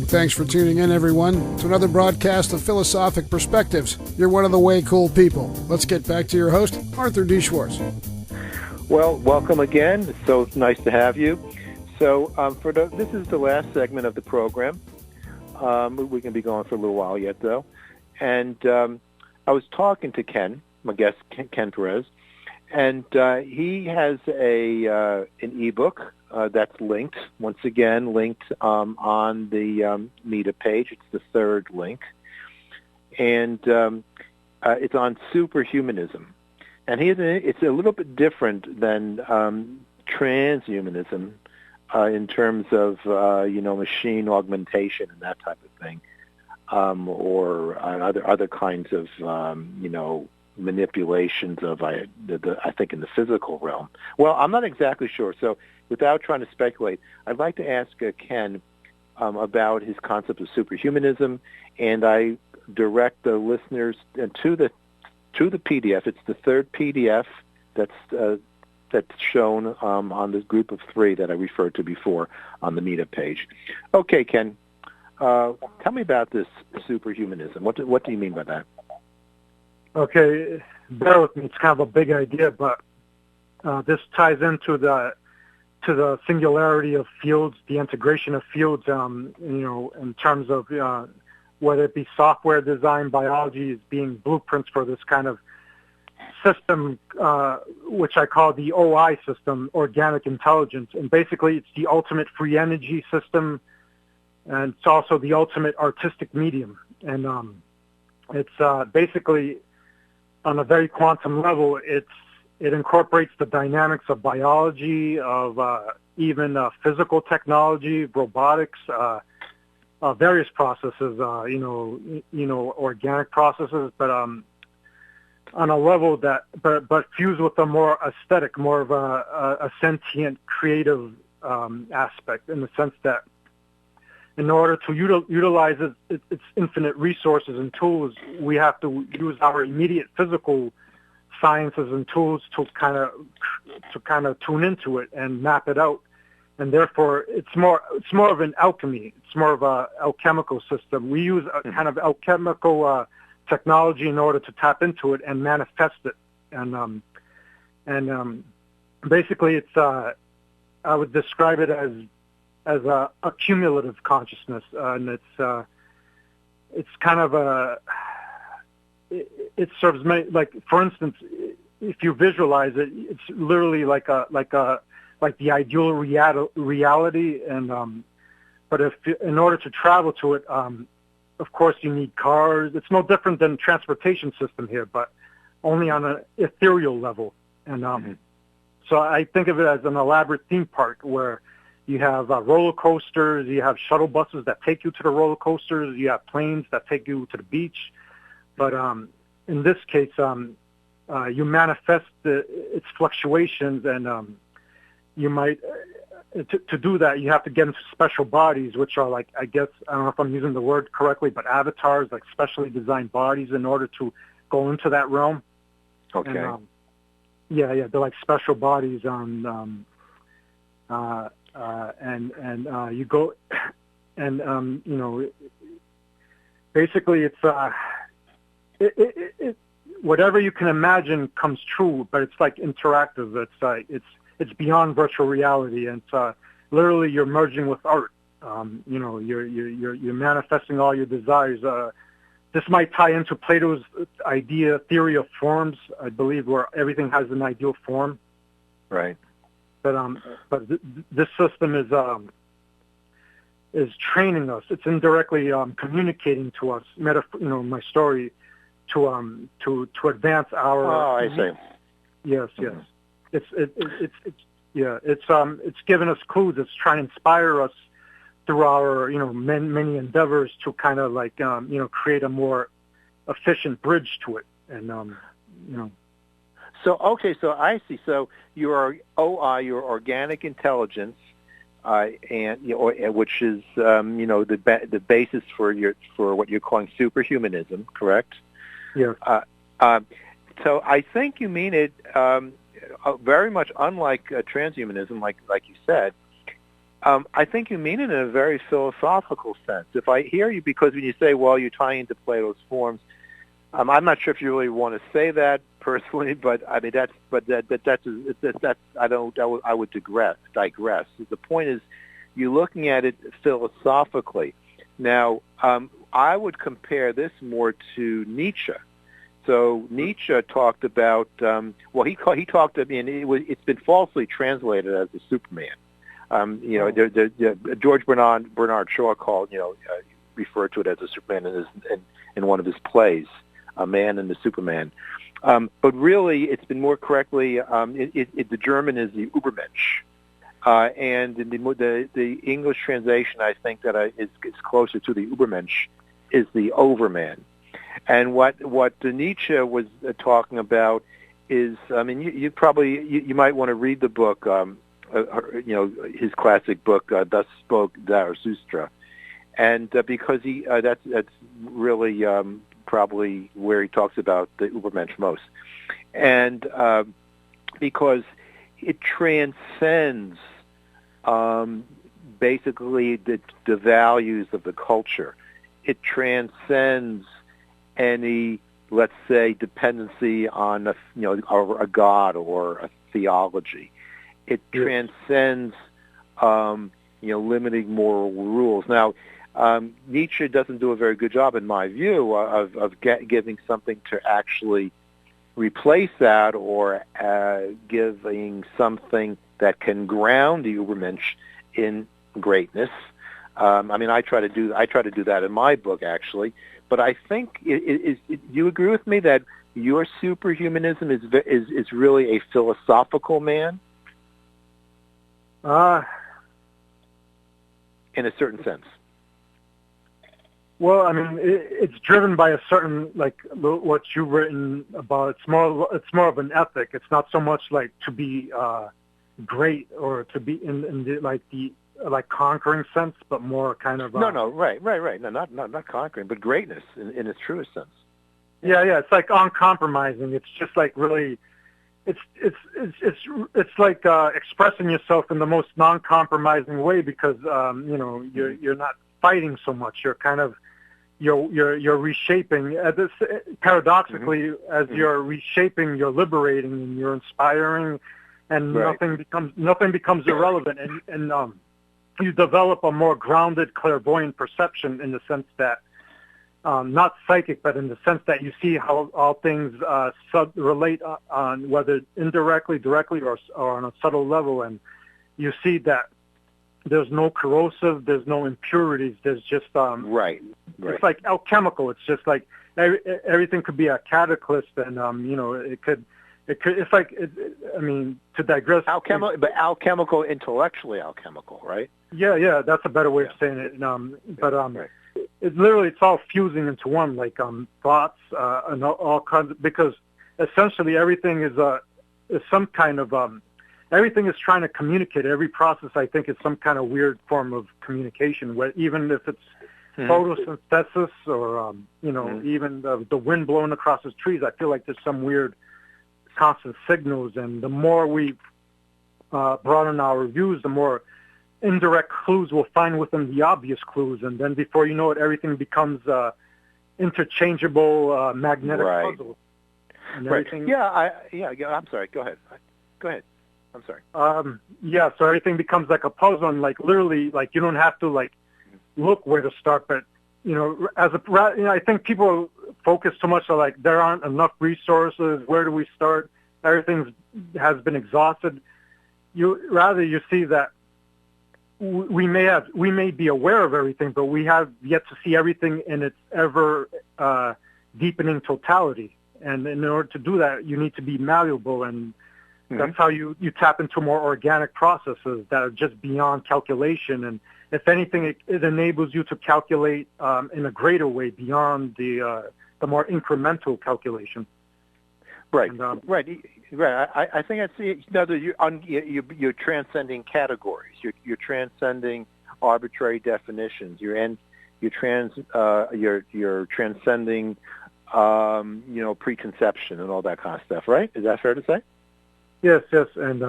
A: Thanks for tuning in, everyone, to another broadcast of Philosophic Perspectives. You're one of the way cool people. Let's get back to your host, Arthur D. Schwartz.
B: Well, welcome again. It's so nice to have you. So this is the last segment of the program. We can be going for a little while yet, though. And I was talking to Ken, my guest, Ken Perez, and he has an ebook that's linked, once again, linked on the meetup page. It's the third link. And it's on superhumanism. And it's a little bit different than transhumanism in terms of, machine augmentation and that type of thing, or other kinds of, manipulations of, I think, in the physical realm. Well, I'm not exactly sure. So without trying to speculate, I'd like to ask Ken about his concept of superhumanism, and I direct the listeners to the PDF. It's the third PDF that's shown on the group of three that I referred to before on the meetup page. Okay, Ken, tell me about this superhumanism. What do you mean by that?
C: Okay, bear with me. It's kind of a big idea, but this ties into the singularity of fields, the integration of fields. In terms of whether it be software design, biology is being blueprints for this kind of system, which I call the OI system, organic intelligence. And basically, it's the ultimate free energy system, and it's also the ultimate artistic medium. And it's basically, on a very quantum level, it incorporates the dynamics of biology, of even physical technology, robotics, various processes, organic processes, but on a level that, but fused with a more aesthetic, more of a sentient, creative aspect, in the sense that in order to utilize its infinite resources and tools, we have to use our immediate physical sciences and tools to kind of tune into it and map it out. And therefore, it's more of an alchemy. It's more of a alchemical system. We use a kind of alchemical technology in order to tap into it and manifest it. And basically, it's I would describe it as a cumulative consciousness, and it's kind of it serves many, like, for instance, if you visualize it, it's literally like the ideal reality, and but in order to travel to it, of course you need cars. It's no different than transportation system here, but only on an ethereal level. And so I think of it as an elaborate theme park where you have roller coasters, you have shuttle buses that take you to the roller coasters, you have planes that take you to the beach. But in this case, you manifest its fluctuations, and you might, to do that, you have to get into special bodies, which are like, I guess, I don't know if I'm using the word correctly, but avatars, like specially designed bodies in order to go into that realm.
B: Okay.
C: And, they're like special bodies on, you go, and basically it's whatever you can imagine comes true, but it's like interactive. It's beyond virtual reality, and it's literally you're merging with art. You're manifesting all your desires. This might tie into Plato's theory of forms, I believe, where everything has an ideal form.
B: Right.
C: But this system is training us. It's indirectly communicating to us. My story to advance our.
B: Oh, I see.
C: Yes, yes. It's given us clues. It's trying to inspire us through our many endeavors to kind of like create a more efficient bridge to it. And
B: So I see. So your OI, your organic intelligence, and which is the basis for what you're calling superhumanism, correct?
C: Yeah.
B: So I think you mean it very much unlike transhumanism, like you said. I think you mean it in a very philosophical sense. If I hear you, because when you say, well, you're tying into Plato's forms, I'm not sure if you really want to say that personally, but I mean I would digress. The point is, you're looking at it philosophically. Now, I would compare this more to Nietzsche. So Nietzsche talked about he talked. I mean, it's been falsely translated as the Superman. George Bernard Shaw referred to it as a Superman in one of his plays, A Man and the Superman. But really, it's been more correctly, the German is the Übermensch. And in the English translation, I think that is closer to the Übermensch, is the Overman. And what Nietzsche was talking about is, I mean, you might want to read the book, his classic book, Thus Spoke Zarathustra, and because that's really probably where he talks about the Übermensch most, and because it transcends basically the values of the culture. It transcends any, let's say, dependency on a god or a theology. It transcends, limiting moral rules. Now, Nietzsche doesn't do a very good job, in my view, of giving something to actually replace that, or giving something that can ground the Übermensch in greatness. I mean, I try to do that in my book, actually. But I think you agree with me that your superhumanism is really a philosophical man? In a certain sense.
C: Well, I mean, it's driven by a certain, like, what you've written about. It's more of an ethic. It's not so much like to be great or to be in the conquering sense, but more kind of
B: right. No, not conquering, but greatness in its truest sense.
C: Yeah. It's like uncompromising. It's just like really. It's like expressing yourself in the most non-compromising way, because you're not fighting so much. You're kind of you're reshaping. Paradoxically, as you're reshaping, you're liberating and you're inspiring, and nothing becomes irrelevant, and you develop a more grounded, clairvoyant perception, in the sense that. Not psychic, but in the sense that you see how all things relate on whether indirectly, directly, or on a subtle level, and you see that there's no corrosive, there's no impurities, there's just
B: right.
C: It's like alchemical. It's just like everything could be a cataclysm, and it could. It's like I mean, to digress.
B: Alchemical, intellectually alchemical, right?
C: Yeah. That's a better way of saying it.
B: Right.
C: It's all fusing into one, like thoughts and all kinds of, because essentially everything is some kind of everything is trying to communicate. Every process, I think, is some kind of weird form of communication. Where even if it's photosynthesis or even the wind blowing across the trees, I feel like there's some weird constant signals. And the more we broaden our views, the more indirect clues we'll find within the obvious clues, and then before you know it, everything becomes interchangeable magnetic puzzle.
B: Right. I'm sorry. Go ahead. I'm sorry.
C: So everything becomes like a puzzle, and like literally, like you don't have to like look where to start, but I think people focus too much on like there aren't enough resources. Where do we start? Everything has been exhausted. You see that. We may be aware of everything, but we have yet to see everything in its ever deepening totality. And in order to do that, you need to be malleable, and that's how you tap into more organic processes that are just beyond calculation. And if anything, it enables you to calculate in a greater way beyond the the more incremental calculation.
B: Right,
C: and,
B: right. I think that's you're transcending categories. You're transcending arbitrary definitions. You're transcending preconception and all that kind of stuff. Right? Is that fair to say?
C: Yes, and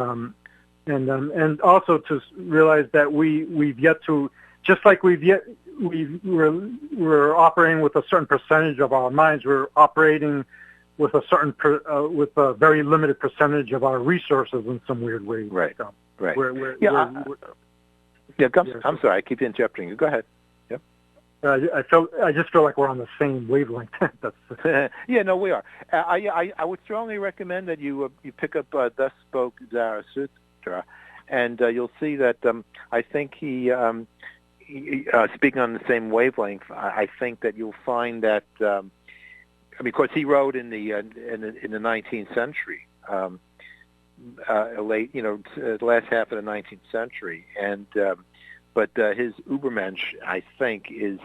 C: also to realize that we've yet to, just like we're operating with a certain percentage of our minds, we're operating with a very limited percentage of our resources in some weird way.
B: Right. Right. I'm sorry, I keep interrupting you. Go ahead. Yep.
C: I just feel like we're on the same wavelength.
B: Yeah, no, we are. I would strongly recommend that you pick up Thus Spoke Zarathustra, and you'll see that I think he speaking on the same wavelength. I think that you'll find that. Of course, he wrote in the 19th century, the last half of the 19th century, and but his Übermensch, I think, is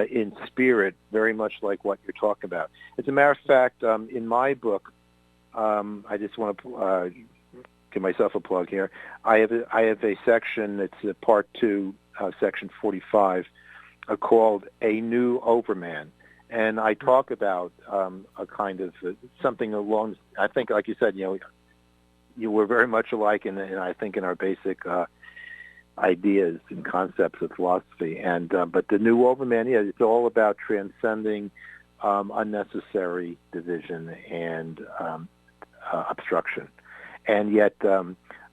B: in spirit very much like what you're talking about. As a matter of fact, in my book, I just want to give myself a plug here. I have a section. It's part 2, section 45, called "A New Overman." And I talk about a kind of something along. I think, like you said, you were very much alike in I think in our basic ideas and concepts of philosophy. And but the new Overman, it's all about transcending unnecessary division and obstruction. And yet,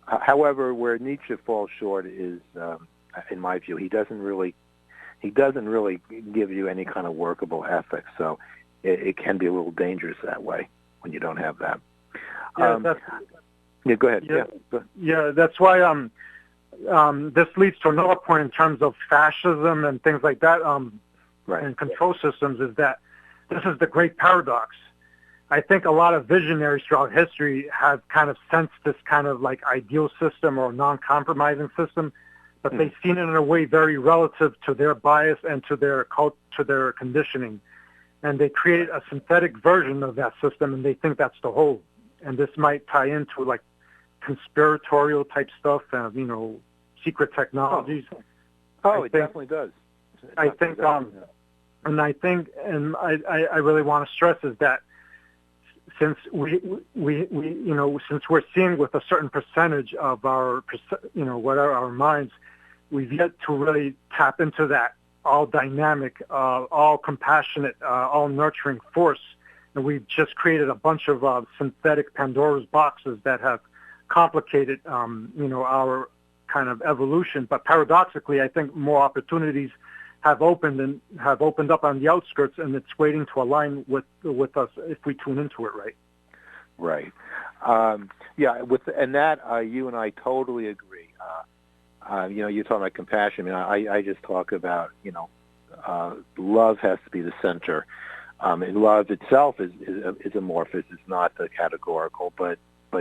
B: however, where Nietzsche falls short is, in my view, he doesn't really give you any kind of workable ethics, so it can be a little dangerous that way when you don't have that.
C: Yeah,
B: go ahead.
C: Yeah, that's why this leads to another point in terms of fascism and things like that,
B: right.
C: And control systems, is that this is the great paradox. I think a lot of visionaries throughout history have kind of sensed this kind of like ideal system or non-compromising system, but they've seen it in a way very relative to their bias and to their conditioning. And they created a synthetic version of that system, and they think that's the whole. And this might tie into like conspiratorial type stuff, secret technologies.
B: It definitely does.
C: I really want to stress is that since since we're seeing with a certain percentage of our, whatever our minds, we've yet to really tap into that all dynamic, all compassionate, all nurturing force. And we've just created a bunch of synthetic Pandora's boxes that have complicated, our kind of evolution. But paradoxically, I think more opportunities have opened up on the outskirts, and it's waiting to align with us if we tune into it right.
B: Right. You and I totally agree. You're talking about compassion. I just talk about, love has to be the center. And love itself is amorphous. It's not categorical, but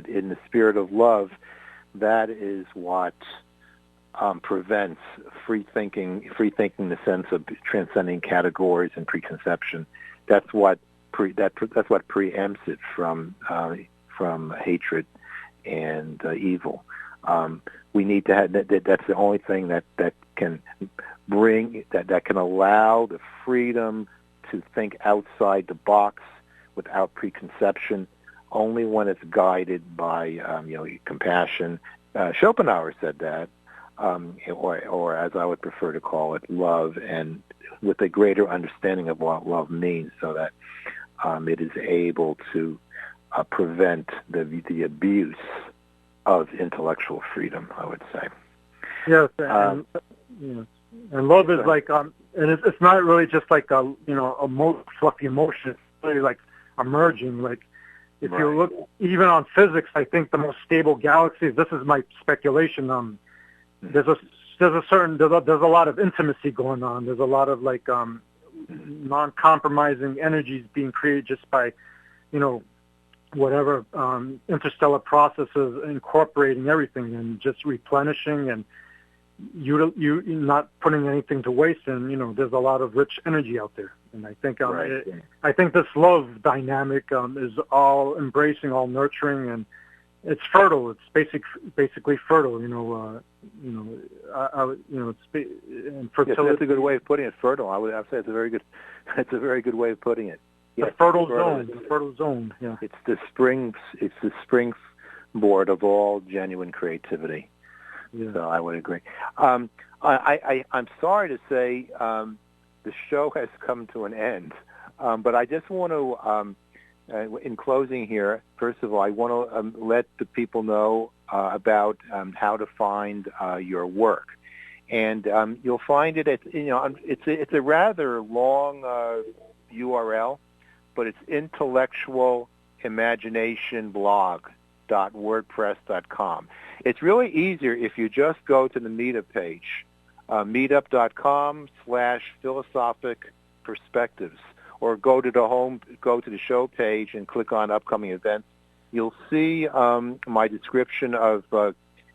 B: in the spirit of love, that is what prevents free thinking in the sense of transcending categories and preconception. That's what preempts it from hatred and evil. We need to have that. That's the only thing that can bring that can allow the freedom to think outside the box without preconception. Only when it's guided by compassion. Schopenhauer said that. Or as I would prefer to call it, love, and with a greater understanding of what love means, so that it is able to prevent the abuse of intellectual freedom, I would say.
C: Yes, and love is like, and it's not really just like a fluffy emotion. It's really like emerging. Like if you look even on physics, I think the most stable galaxies. This is my speculation. There's a lot of intimacy going on. There's a lot of like non-compromising energies being created just by, whatever interstellar processes incorporating everything and just replenishing, and you're not putting anything to waste, and there's a lot of rich energy out there. And I think I think this love dynamic is all embracing, all nurturing, and it's fertile. It's basically fertile. And fertility.
B: Yes, that's a good way of putting it. Fertile. I would say it's a very good. It's a very good way of putting it.
C: The fertile zone. The fertile zone. Yeah.
B: It's the springboard of all genuine creativity.
C: Yeah.
B: So I would agree. I'm sorry to say the show has come to an end, but I just want to, in closing here, first of all, I want to let the people know about how to find your work, and you'll find it at it's a rather long URL, but it's intellectualimaginationblog.wordpress.com. It's really easier if you just go to the Meetup page, meetup.com/philosophic perspectives, or go to the show page and click on upcoming events. You'll see my description of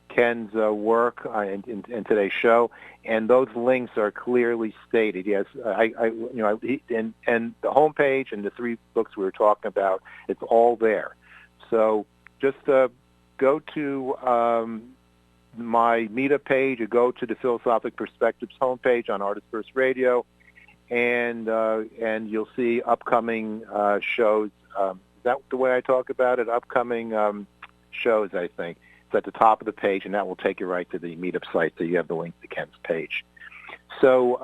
B: Ken's work in today's show, and those links are clearly stated. Yes, and the homepage and the 3 books we were talking about, it's all there. So just go to my Meetup page, or go to the Philosophic Perspectives homepage on ArtistFirst Radio, and you'll see upcoming shows. Is that the way I talk about it? Upcoming shows, I think. It's at the top of the page, and that will take you right to the Meetup site, so you have the link to Ken's page. So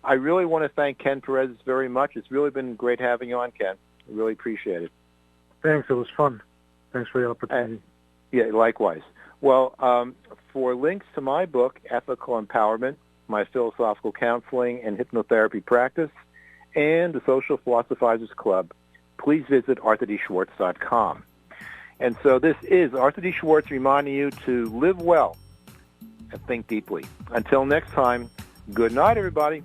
B: I really want to thank Ken Perez very much. It's really been great having you on, Ken. I really appreciate it.
C: Thanks. It was fun. Thanks for the opportunity.
B: Yeah, likewise. Well, for links to my book, Ethical Empowerment, my philosophical counseling and hypnotherapy practice, and the Social Philosophizers Club, please visit arthurdschwartz.com. And so this is Arthur D. Schwartz reminding you to live well and think deeply. Until next time, good night, everybody.